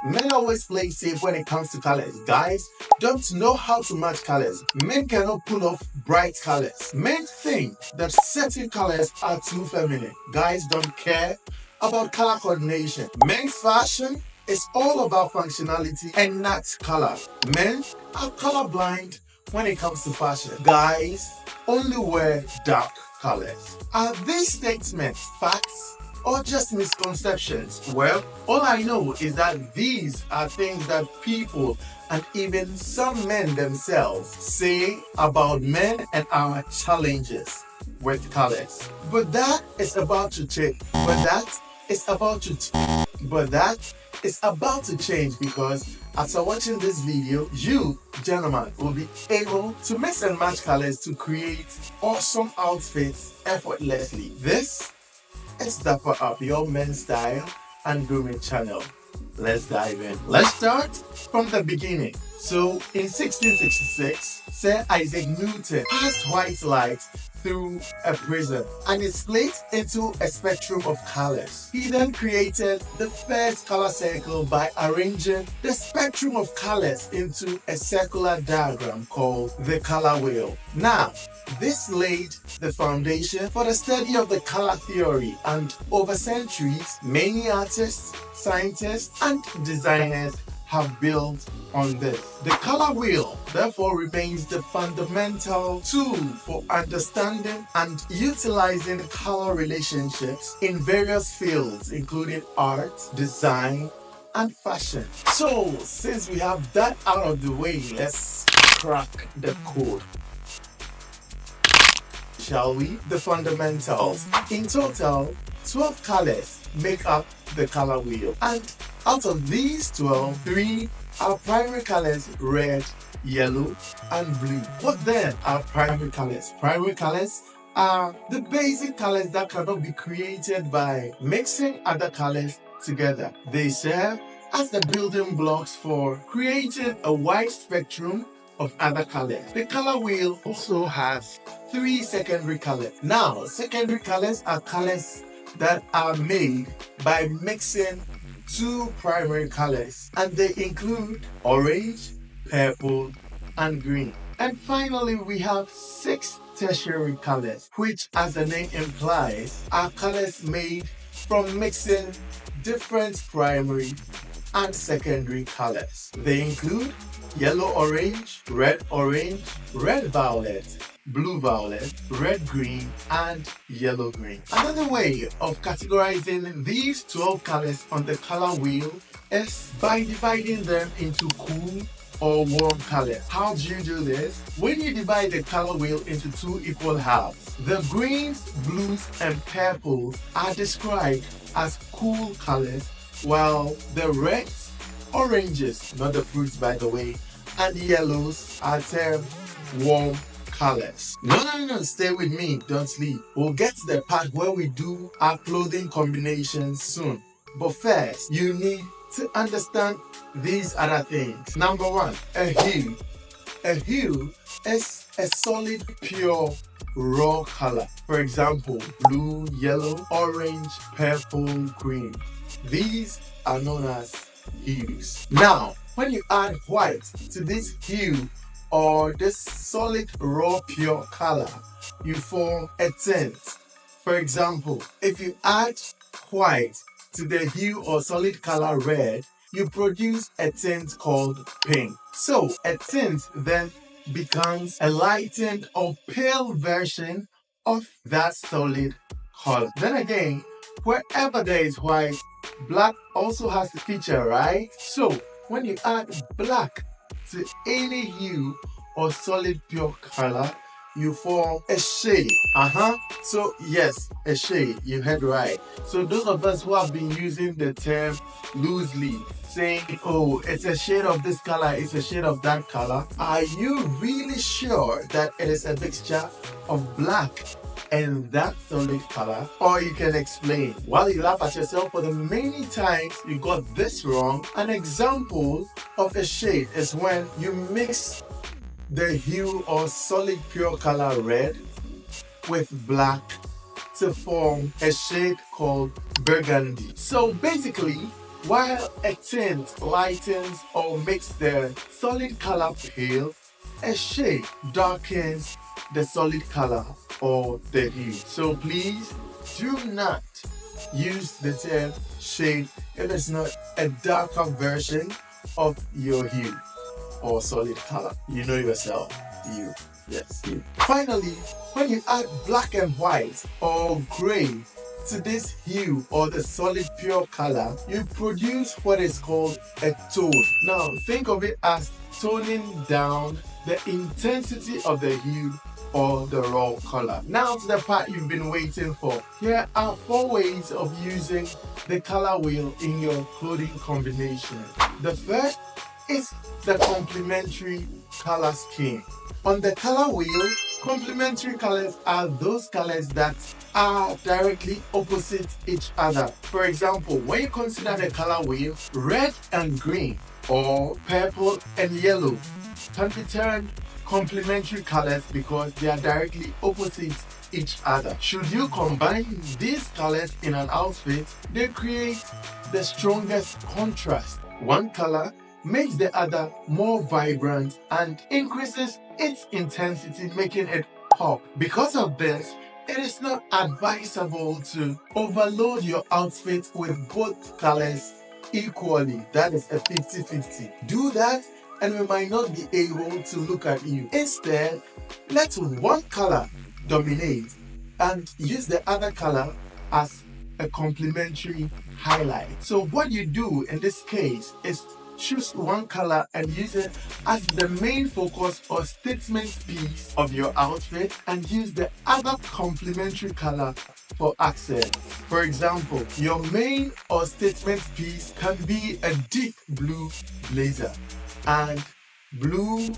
Men always play safe when it comes to colors. Guys don't know how to match colors. Men cannot pull off bright colors. Men think that certain colors are too feminine. Guys don't care about color coordination. Men's fashion is all about functionality and not color. Men are colorblind when it comes to fashion. Guys only wear dark colors. Are these statements facts or just misconceptions? Well, all I know is that these are things that people and even some men themselves say about men and our challenges with colors. But that is about to change. But that is about to change because after watching this video, you, gentlemen, will be able to mix and match colors to create awesome outfits effortlessly. This is Dapper Up, your men's style and grooming channel. Let's dive in. Let's start from the beginning. So, in 1666, Sir Isaac Newton passed white light through a prism and it split into a spectrum of colors. He then created the first color circle by arranging the spectrum of colors into a circular diagram called the color wheel. Now, this laid the foundation for the study of the color theory, and over centuries, many artists, scientists, and designers have built on this. The color wheel therefore remains the fundamental tool for understanding and utilizing color relationships in various fields, including art, design, and fashion. So, since we have that out of the way, let's crack the code. Shall we? The fundamentals. In total, 12 colors make up the color wheel, and out of these 12, 3 are primary colors: red, yellow, and blue. What then are primary colors? Primary colors are the basic colors that cannot be created by mixing other colors together. They serve as the building blocks for creating a wide spectrum of other colors. The color wheel also has 3 secondary colors. Now, secondary colors are colors that are made by mixing 2 primary colors, and they include orange, purple, and green. And finally, we have 6 tertiary colors, which, as the name implies, are colors made from mixing different primary and secondary colors. They include yellow-orange, red-orange, red-violet, blue-violet, red-green, and yellow-green. Another way of categorizing these 12 colors on the color wheel is by dividing them into cool or warm colors. How do you do this? When you divide the color wheel into 2 equal halves, the greens, blues, and purples are described as cool colors, while the reds, oranges, not the fruits by the way, and yellows are termed warm colors. No, stay with me, don't sleep. We'll get to the part where we do our clothing combinations soon. But first, you need to understand these other things. Number 1, a hue. A hue is a solid, pure, raw color. For example, blue, yellow, orange, purple, green. These are known as hues. Now, when you add white to this hue or this solid, raw, pure color, you form a tint. For example, if you add white to the hue or solid color red, you produce a tint called pink. So, a tint then becomes a lightened or pale version of that solid color. Then again, wherever there is white, black also has a feature, right? So, when you add black to any hue or solid pure color, you form a shade. So yes, a shade, you heard right. So those of us who have been using the term loosely, saying, oh, it's a shade of this color, it's a shade of that color, are you really sure that it is a mixture of black and that solid color? Or you can explain while you laugh at yourself for the many times you got this wrong. An example of a shade is when you mix the hue or solid pure color red with black to form a shade called burgundy. So basically, While a tint lightens or makes the solid color pale, a shade darkens the solid color or the hue. So please do not use the term shade if it's not a darker version of your hue or solid color. You know yourself. You. Yes, you. Finally, when you add black and white or gray to this hue or the solid pure color, you produce what is called a tone. Now, think of it as toning down the intensity of the hue or the raw color. Now to the part you've been waiting for. Here are 4 ways of using the color wheel in your clothing combination. The first is the complementary color scheme. On the color wheel, complementary colors are those colors that are directly opposite each other. For example, when you consider the color wheel, red and green or purple and yellow can be termed complementary colors because they are directly opposite each other. Should you combine these colors in an outfit, they create the strongest contrast. One color makes the other more vibrant and increases its intensity, making it pop. Because of this, it is not advisable to overload your outfit with both colors equally. That is a 50-50. Do that and we might not be able to look at you. Instead, let one color dominate and use the other color as a complementary highlight. So what you do in this case is choose one color and use it as the main focus or statement piece of your outfit and use the other complementary color for accents. For example, your main or statement piece can be a deep blue blazer, and blue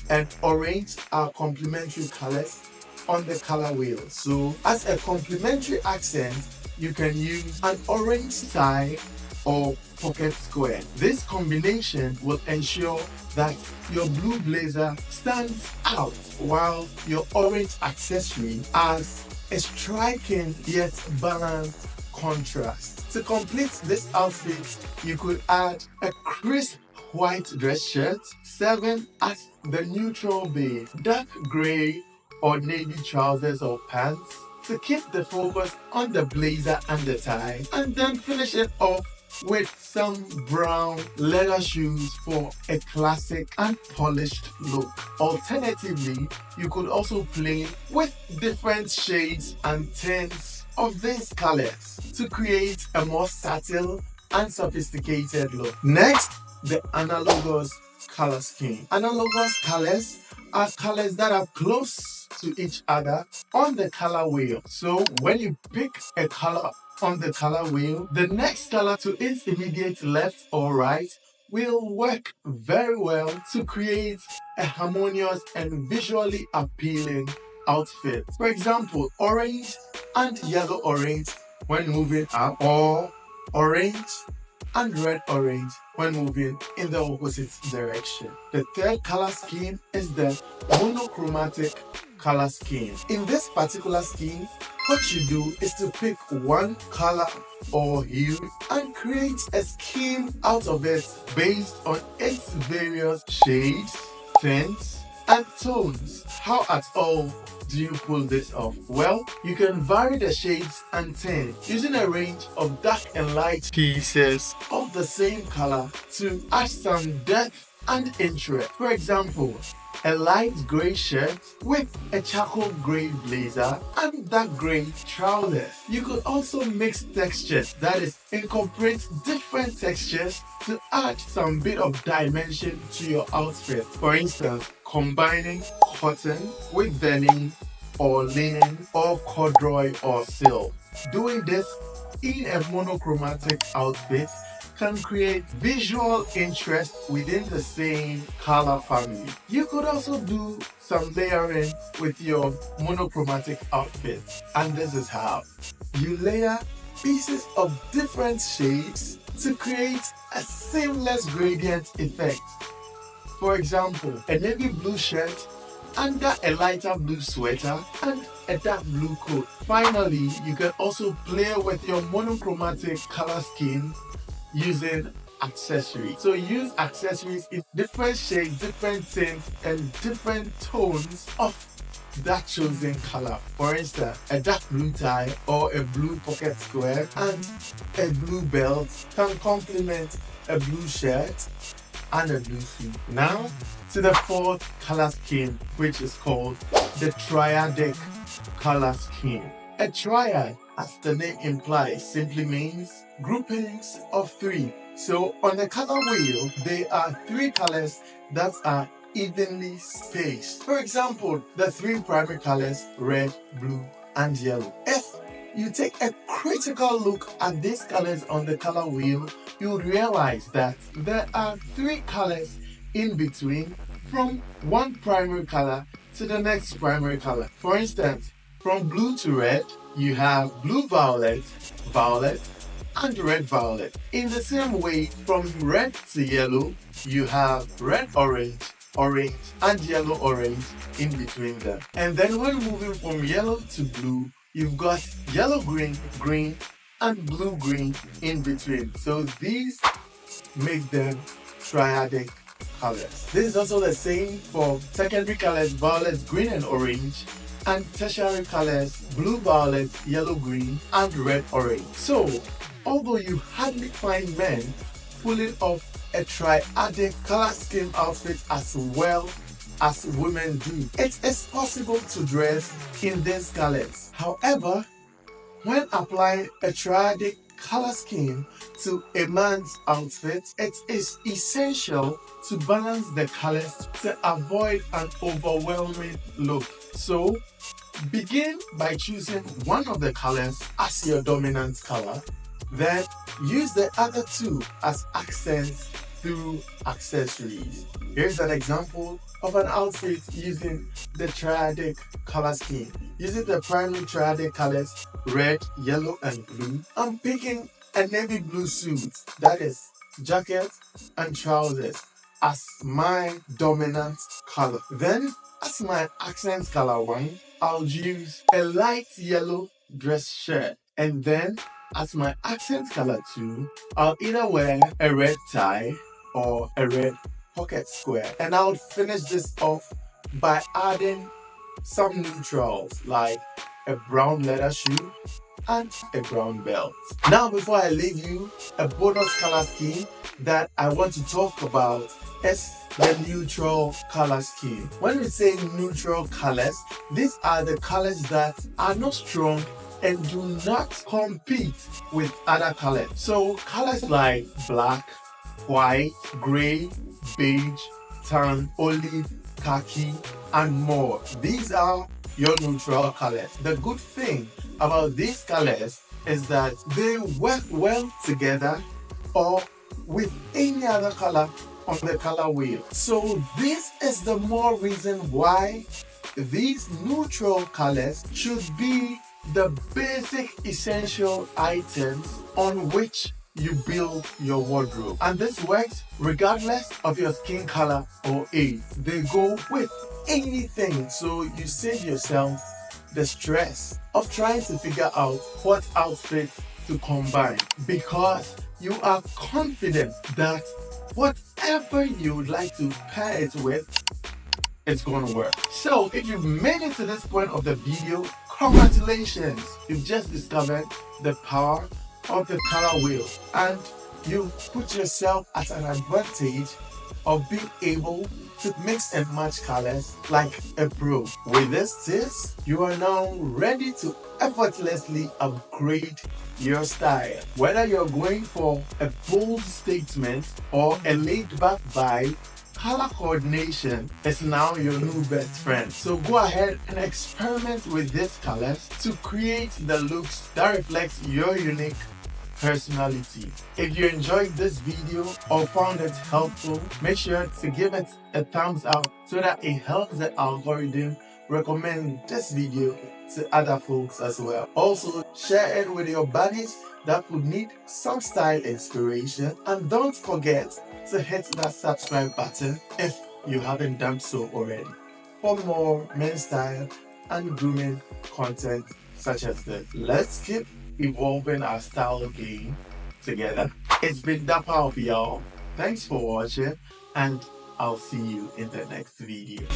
and orange are complementary colors on the color wheel. So as a complementary accent, you can use an orange tie or pocket square. This combination will ensure that your blue blazer stands out while your orange accessory has a striking yet balanced contrast. To complete this outfit, you could add a crisp white dress shirt serving as the neutral base, dark gray or navy trousers or pants to keep the focus on the blazer and the tie, and then finish it off with some brown leather shoes for a classic and polished look. Alternatively, you could also play with different shades and tints of these colors to create a more subtle and sophisticated look. Next, the analogous color scheme. Analogous colors are colors that are close to each other on the color wheel. So when you pick a color on the color wheel, the next color to its immediate left or right will work very well to create a harmonious and visually appealing outfit. For example, orange and yellow orange when moving up, or orange and red orange when moving in the opposite direction. The third color scheme is the monochromatic color scheme. In this particular scheme, what you do is to pick one color or hue and create a scheme out of it based on its various shades, tints, and tones. How at all do you pull this off? Well, you can vary the shades and tints using a range of dark and light pieces of the same color to add some depth and interest. For example, a light grey shirt with a charcoal grey blazer and dark grey trousers. You could also mix textures, that is, incorporate different textures to add some bit of dimension to your outfit. For instance, combining cotton with denim or linen or corduroy or silk. Doing this in a monochromatic outfit can create visual interest within the same color family. You could also do some layering with your monochromatic outfit, and this is how. You layer pieces of different shades to create a seamless gradient effect. For example, a navy blue shirt under a lighter blue sweater and a dark blue coat. Finally, you can also play with your monochromatic color scheme using accessories. So use accessories in different shades, different tints, and different tones of that chosen color. For instance, a dark blue tie or a blue pocket square and a blue belt can complement a blue shirt and a blue suit. Now to the fourth color scheme, which is called the Triadic color scheme. A triad, as the name implies, simply means groupings of three. So on the color wheel, there are three colors that are evenly spaced. For example, the three primary colors, red, blue, and yellow. If you take a critical look at these colors on the color wheel, you'll realize that there are three colors in between from one primary color to the next primary color. For instance, from blue to red, you have blue violet, violet, and red violet. In the same way, from red to yellow, you have red orange, orange, and yellow orange in between them. And then when moving from yellow to blue, you've got yellow green, green, and blue green in between. So these make them triadic colors. This is also the same for secondary colors, violet, green, and orange, and tertiary colors, blue, violet, yellow, green, and red, orange. So although you hardly find men pulling off a triadic color scheme outfit as well as women do, it is possible to dress in these colors. However, when applying a triadic color scheme to a man's outfit, it is essential to balance the colors to avoid an overwhelming look. So begin by choosing one of the colors as your dominant color, then use the other two as accents through accessories. Here's an example of an outfit using the triadic color scheme. Using the primary triadic colors, red, yellow, and blue, I'm picking a navy blue suit, that is jacket and trousers, as my dominant color. Then, as my accent color one, I'll use a light yellow dress shirt. And then, as my accent color two, I'll either wear a red tie or a red pocket square. And I'll finish this off by adding some neutrals like a brown leather shoe and a brown belt. Now, before I leave you, a bonus color scheme that I want to talk about is the neutral color scheme. When we say neutral colors, these are the colors that are not strong and do not compete with other colors. So colors like black, white, gray, beige, tan, olive, khaki, and more. These are your neutral colors. The good thing about these colors is that they work well together or with any other color on the color wheel. So this is the more reason why these neutral colors should be the basic essential items on which you build your wardrobe. And this works regardless of your skin color or age. They go with anything, so you save yourself the stress of trying to figure out what outfit to combine, because you are confident that whatever you would like to pair it with, it's gonna work. So if you've made it to this point of the video, congratulations! You've just discovered the power of the color wheel, and you've put yourself at an advantage of being able to mix and match colors like a pro. With this tips, you are now ready to effortlessly upgrade your style. Whether you're going for a bold statement or a laid-back vibe, color coordination is now your new best friend. So go ahead and experiment with these colors to create the looks that reflect your unique personality. If you enjoyed this video or found it helpful, make sure to give it a thumbs up so that it helps the algorithm recommend this video to other folks as well. Also, share it with your buddies that would need some style inspiration, and don't forget to hit that subscribe button if you haven't done so already for more men's style and grooming content such as this. Let's keep evolving our style game together. It's been Dapper Up, y'all. Thanks for watching, and I'll see you in the next video.